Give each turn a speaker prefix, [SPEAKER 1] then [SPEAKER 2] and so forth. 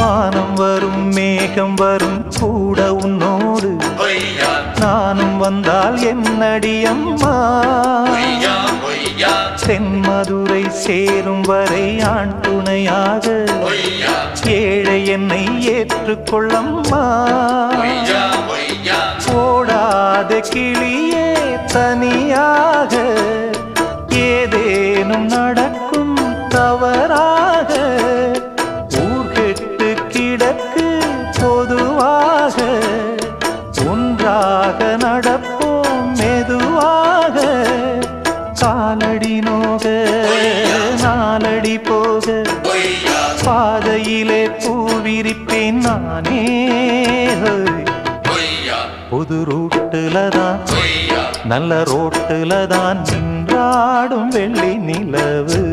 [SPEAKER 1] வானம் வரும் மேகம் வரும் கூட உன்னோடு நானும் வந்தால் என்னடி அம்மா தென்மதுரை சேரும் வரை ஆண் துணையாக ஏழை என்னை ஏற்றுக்கொள்ளம்மா ஓடாத கிளியே தனியாக ஏதேனும் நடக்கும் தவறாக ஊர்கெட்டு கிடக்கு பொதுவாக ஒன்றாக நடப்போம் மெதுவாக காலடி நோக நாலடி போக பாதையிலே பூவிரிப்பேன் நானே புது ரூட்டுல தான் நல்ல ரோட்டுல தான் நின்றாடும் வெள்ளி நிலவு